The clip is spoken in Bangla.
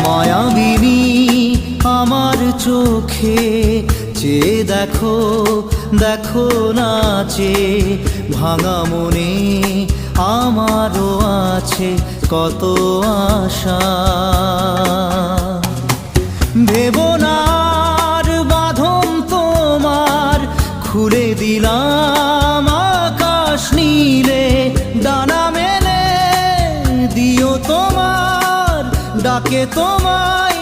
মায়াবিনী আমার চোখে চেয়ে দেখো, দেখো নাচে ভাঙা মনে আমারও আছে কত আশা। ভেবনার বাঁধন তোমার খুলে দিলাম আকাশ নীলে, ডানা মেলে দিও তোমার ডাকে তোমায়